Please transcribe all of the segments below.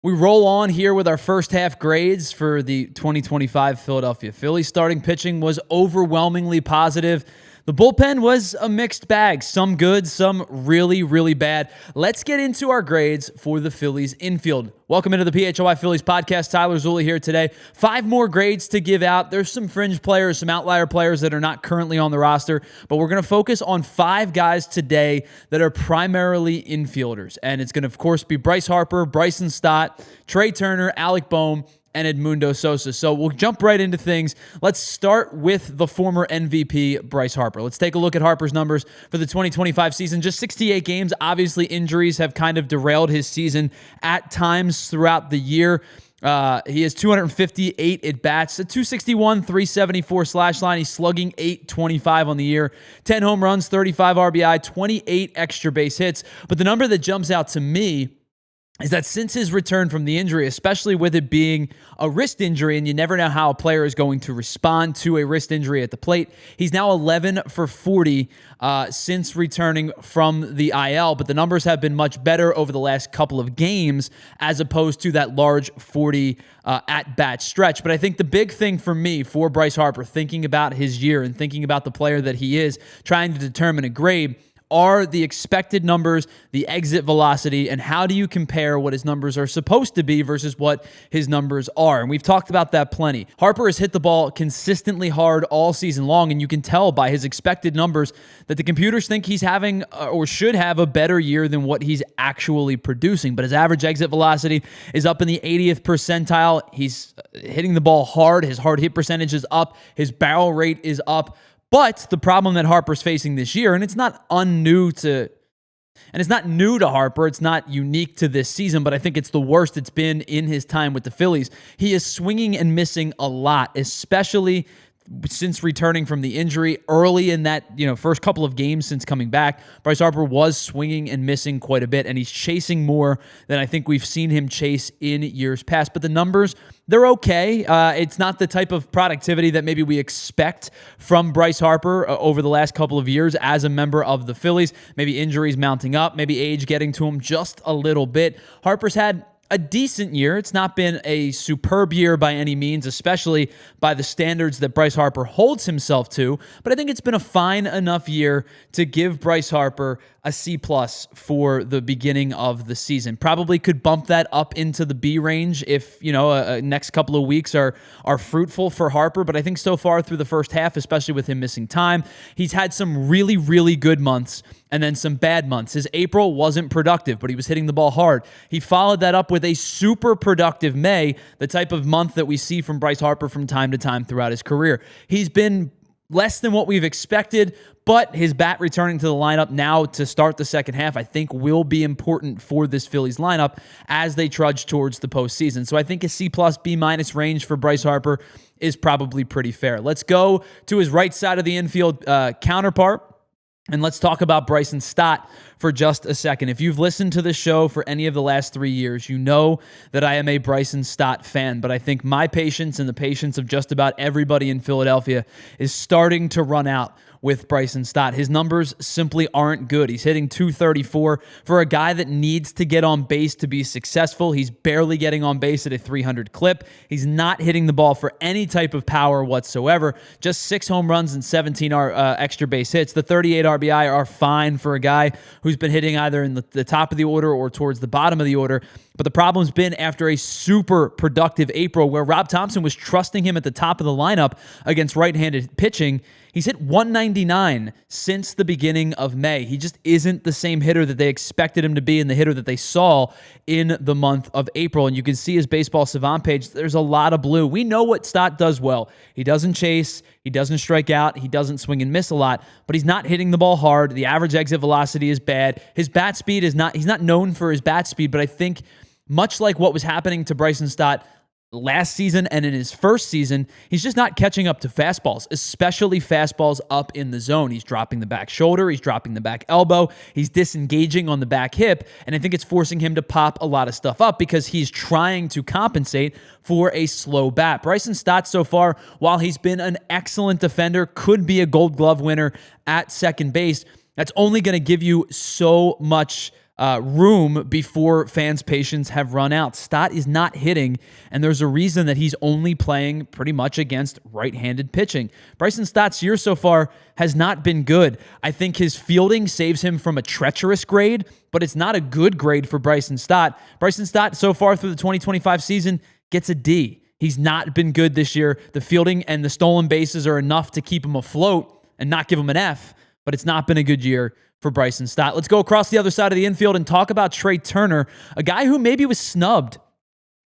We roll on here with our first half grades for the 2025 Philadelphia Phillies. Starting pitching was overwhelmingly positive. The bullpen was a mixed bag. Some good, some really, really bad. Let's get into our grades for the Phillies infield. Welcome into the PHLY Phillies podcast. Tyler Zulli here today. 5 more grades to give out. There's some fringe players, some outlier players that are not currently on the roster, but we're going to focus on 5 guys today that are primarily infielders. And it's going to, of course, be Bryce Harper, Bryson Scott, Trey Turner, Alec Bow, and Edmundo Sosa. So we'll jump right into things. Let's start with the former MVP, Bryce Harper. Let's take a look at Harper's numbers for the 2025 season. Just 68 games. Obviously, injuries have kind of derailed his season at times throughout the year. He has 258 at-bats, a 261, 374 slash line. He's slugging .825 on the year, 10 home runs, 35 RBI, 28 extra base hits. But the number that jumps out to me is that since his return from the injury, especially with it being a wrist injury, and you never know how a player is going to respond to a wrist injury at the plate, he's now 11 for 40 since returning from the IL, but the numbers have been much better over the last couple of games as opposed to that large 40 at-bat stretch. But I think the big thing for me, for Bryce Harper, thinking about his year and thinking about the player that he is, trying to determine a grade, are the expected numbers, the exit velocity, and how do you compare what his numbers are supposed to be versus what his numbers are? And we've talked about that plenty. Harper has hit the ball consistently hard all season long, and you can tell by his expected numbers that the computers think he's having or should have a better year than what he's actually producing. But his average exit velocity is up in the 80th percentile. He's hitting the ball hard. His hard hit percentage is up. His barrel rate is up. But the problem that Harper's facing this year, and it's not new to Harper, it's not unique to this season, but I think it's the worst it's been in his time with the Phillies. He is swinging and missing a lot, especially since returning from the injury early in that first couple of games since coming back. Bryce Harper was swinging and missing quite a bit, and he's chasing more than I think we've seen him chase in years past. But the numbers, they're okay. It's not the type of productivity that maybe we expect from Bryce Harper over the last couple of years as a member of the Phillies. Maybe injuries mounting up, maybe age getting to him just a little bit. Harper's had a decent year. It's not been a superb year by any means, especially by the standards that Bryce Harper holds himself to. But I think it's been a fine enough year to give Bryce Harper a C+ for the beginning of the season. Probably could bump that up into the B range if, next couple of weeks are fruitful for Harper. But I think so far through the first half, especially with him missing time, he's had some really, really good months and then some bad months. His April wasn't productive, but he was hitting the ball hard. He followed that up with a super productive May, the type of month that we see from Bryce Harper from time to time throughout his career. He's been less than what we've expected, but his bat returning to the lineup now to start the second half, I think will be important for this Phillies lineup as they trudge towards the postseason. So I think a C+, B- range for Bryce Harper is probably pretty fair. Let's go to his right side of the infield counterpart. And let's talk about Bryson Scott for just a second. If you've listened to this show for any of the last 3 years, you know that I am a Bryson Stott fan, but I think my patience and the patience of just about everybody in Philadelphia is starting to run out with Bryson Stott. His numbers simply aren't good. He's hitting .234 for a guy that needs to get on base to be successful. He's barely getting on base at a 300 clip. He's not hitting the ball for any type of power whatsoever. Just 6 home runs and 17 extra base hits. The 38 RBI are fine for a guy who's been hitting either in the top of the order or towards the bottom of the order. But the problem's been after a super productive April where Rob Thompson was trusting him at the top of the lineup against right-handed pitching. He's hit 199 since the beginning of May. He just isn't the same hitter that they expected him to be and the hitter that they saw in the month of April. And you can see his Baseball Savant page, there's a lot of blue. We know what Stott does well. He doesn't chase, he doesn't strike out, he doesn't swing and miss a lot, but he's not hitting the ball hard. The average exit velocity is bad. His bat speed is not, he's not known for his bat speed, but I think much like what was happening to Bryson Stott last season and in his first season, he's just not catching up to fastballs, especially fastballs up in the zone. He's dropping the back shoulder, he's dropping the back elbow, he's disengaging on the back hip, and I think it's forcing him to pop a lot of stuff up because he's trying to compensate for a slow bat. Bryson Stott so far, while he's been an excellent defender, could be a Gold Glove winner at second base, that's only going to give you so much room before fans' patience have run out. Stott is not hitting, and there's a reason that he's only playing pretty much against right-handed pitching. Bryson Stott's year so far has not been good. I think his fielding saves him from a treacherous grade, but it's not a good grade for Bryson Stott. Bryson Stott, so far through the 2025 season, gets a D. He's not been good this year. The fielding and the stolen bases are enough to keep him afloat and not give him an F, but it's not been a good year for Bryson Stott. Let's go across the other side of the infield and talk about Trey Turner, a guy who maybe was snubbed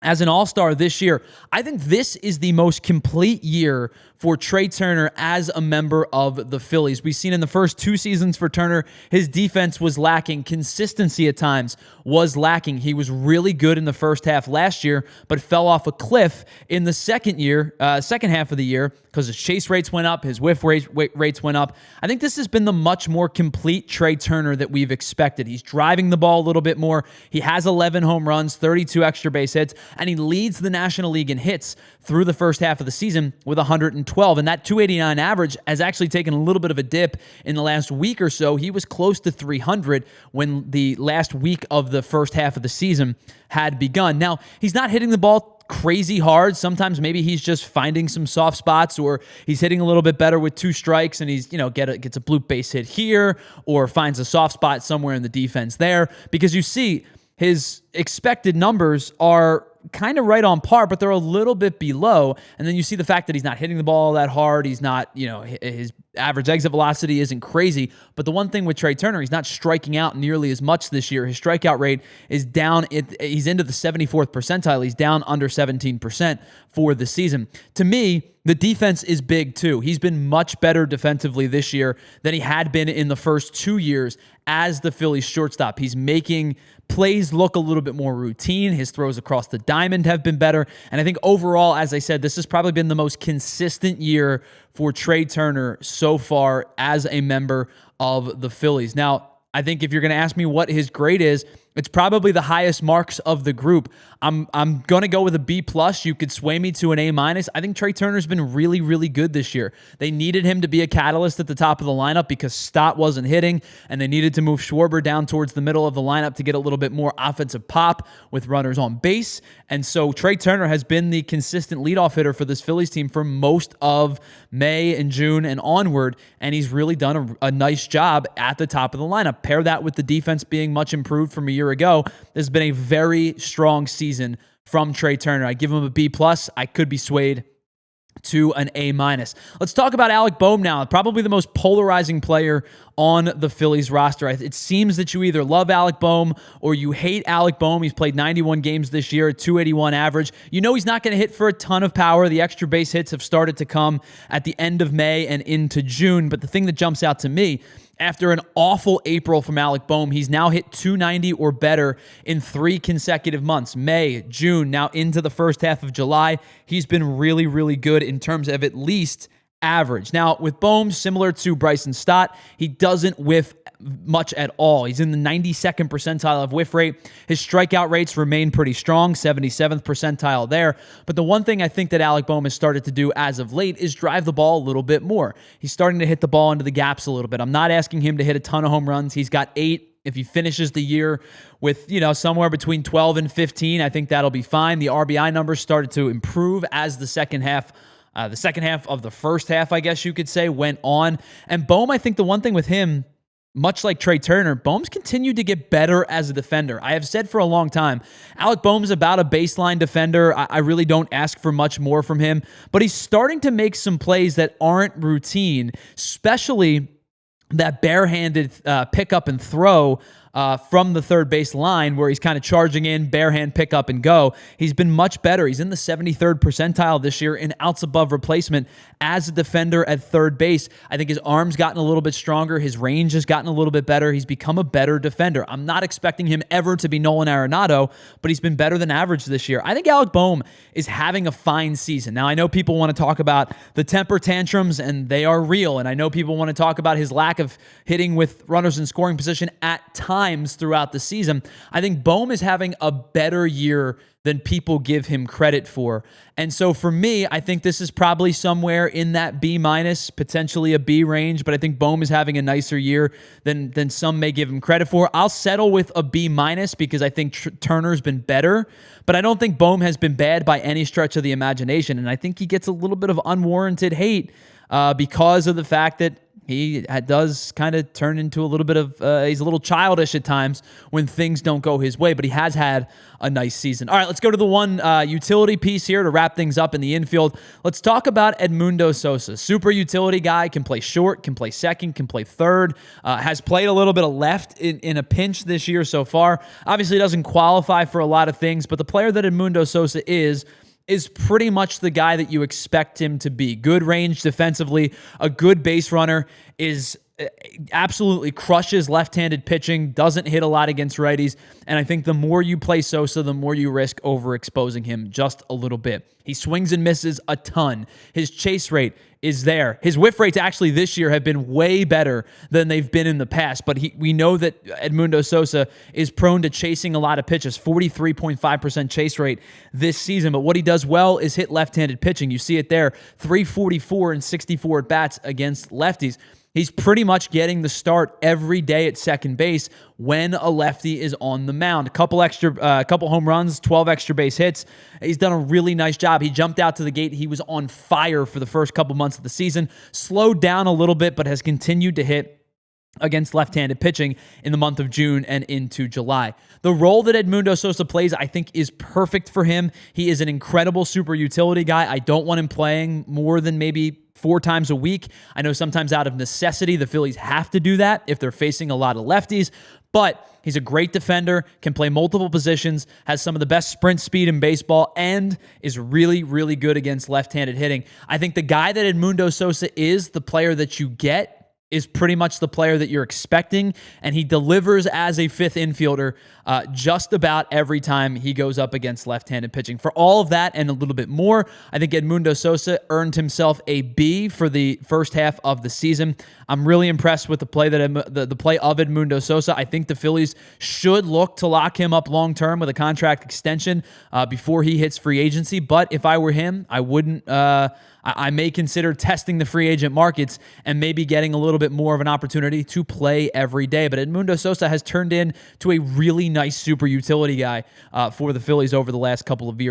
as an all-star this year. I think this is the most complete year for Trey Turner as a member of the Phillies. We've seen in the first 2 seasons for Turner, his defense was lacking. Consistency at times was lacking. He was really good in the first half last year, but fell off a cliff in the second half of the year because his chase rates went up, his whiff rates went up. I think this has been the much more complete Trey Turner that we've expected. He's driving the ball a little bit more. He has 11 home runs, 32 extra base hits, and he leads the National League in hits through the first half of the season with 112. And that 289 average has actually taken a little bit of a dip in the last week or so. He was close to 300 when the last week of the first half of the season had begun. Now, he's not hitting the ball crazy hard. Sometimes maybe he's just finding some soft spots, or he's hitting a little bit better with 2 strikes and he's, gets a bloop base hit here or finds a soft spot somewhere in the defense there, because you see his expected numbers are kind of right on par, but they're a little bit below. And then you see the fact that he's not hitting the ball that hard. He's not, his average exit velocity isn't crazy. But the one thing with Trey Turner, he's not striking out nearly as much this year. His strikeout rate is down. He's into the 74th percentile. He's down under 17% for the season. To me, the defense is big too. He's been much better defensively this year than he had been in the first 2 years as the Phillies shortstop. He's making plays look a little bit more routine. His throws across the diamond have been better. And I think overall, as I said, this has probably been the most consistent year for Trey Turner so far as a member of the Phillies. Now, I think if you're going to ask me what his grade is, it's probably the highest marks of the group. I'm going to go with a B+. You could sway me to an A-. I think Trey Turner's been really, really good this year. They needed him to be a catalyst at the top of the lineup because Stott wasn't hitting, and they needed to move Schwarber down towards the middle of the lineup to get a little bit more offensive pop with runners on base. And so Trey Turner has been the consistent leadoff hitter for this Phillies team for most of May and June and onward, and he's really done a nice job at the top of the lineup. Pair that with the defense being much improved from a year ago. This has been a very strong season from Trey Turner. I give him a B+. I could be swayed to an A-. Let's talk about Alec Bow now, probably the most polarizing player on the Phillies roster. It seems that you either love Alec Bohm or you hate Alec Bohm. He's played 91 games this year, a 281 average. You know he's not going to hit for a ton of power. The extra base hits have started to come at the end of May and into June, but the thing that jumps out to me, after an awful April from Alec Bohm, he's now hit 290 or better in 3 consecutive months. May, June, now into the first half of July. He's been really, really good in terms of at least average. Now, with Bohm, similar to Bryson Scott, he doesn't whiff much at all. He's in the 92nd percentile of whiff rate. His strikeout rates remain pretty strong, 77th percentile there. But the one thing I think that Alec Bohm has started to do as of late is drive the ball a little bit more. He's starting to hit the ball into the gaps a little bit. I'm not asking him to hit a ton of home runs. He's got 8. If he finishes the year with, somewhere between 12 and 15, I think that'll be fine. The RBI numbers started to improve as the second half of the first half, I guess you could say, went on. And Bohm, I think the one thing with him, much like Trey Turner, Bohm's continued to get better as a defender. I have said for a long time, Alec Bohm's about a baseline defender. I really don't ask for much more from him, but he's starting to make some plays that aren't routine, especially that barehanded pickup and throw from the third base line where he's kind of charging in, bare hand pick up and go. He's been much better. He's in the 73rd percentile this year in outs above replacement as a defender at third base. I think his arm's gotten a little bit stronger. His range has gotten a little bit better. He's become a better defender. I'm not expecting him ever to be Nolan Arenado, but he's been better than average this year. I think Alec Bohm is having a fine season. Now, I know people want to talk about the temper tantrums, and they are real. And I know people want to talk about his lack of hitting with runners in scoring position at times. times throughout the season. I think Bohm is having a better year than people give him credit for. And so for me, I think this is probably somewhere in that B-, potentially a B range, but I think Bohm is having a nicer year than some may give him credit for. I'll settle with a B- because I think Turner's been better, but I don't think Bohm has been bad by any stretch of the imagination, and I think he gets a little bit of unwarranted hate because of the fact that he does kind of turn into a little bit of, he's a little childish at times when things don't go his way, but he has had a nice season. All right, let's go to the one utility piece here to wrap things up in the infield. Let's talk about Edmundo Sosa. Super utility guy, can play short, can play second, can play third, has played a little bit of left in a pinch this year so far. Obviously doesn't qualify for a lot of things, but the player that Edmundo Sosa is pretty much the guy that you expect him to be. Good range defensively, a good base runner, is absolutely crushes left-handed pitching, doesn't hit a lot against righties, and I think the more you play Sosa, the more you risk overexposing him just a little bit. He swings and misses a ton. His chase rate is there. His whiff rates actually this year have been way better than they've been in the past, but we know that Edmundo Sosa is prone to chasing a lot of pitches, 43.5% chase rate this season, but what he does well is hit left-handed pitching. You see it there, 344 and 64 at-bats against lefties. He's pretty much getting the start every day at second base when a lefty is on the mound. A couple home runs, 12 extra base hits. He's done a really nice job. He jumped out to the gate. He was on fire for the first couple months of the season. Slowed down a little bit, but has continued to hit against left-handed pitching in the month of June and into July. The role that Edmundo Sosa plays, I think, is perfect for him. He is an incredible super utility guy. I don't want him playing more than maybe 4 times a week. I know sometimes out of necessity, the Phillies have to do that if they're facing a lot of lefties, but he's a great defender, can play multiple positions, has some of the best sprint speed in baseball, and is really, really good against left-handed hitting. I think the guy that Edmundo Sosa is, the player that you get, is pretty much the player that you're expecting, and he delivers as a fifth infielder just about every time he goes up against left-handed pitching. For all of that and a little bit more, I think Edmundo Sosa earned himself a B for the first half of the season. I'm really impressed with the play the play of Edmundo Sosa. I think the Phillies should look to lock him up long-term with a contract extension before he hits free agency, but if I were him, I wouldn't. I may consider testing the free agent markets and maybe getting a little bit more of an opportunity to play every day. But Edmundo Sosa has turned into a really nice super utility guy for the Phillies over the last couple of years.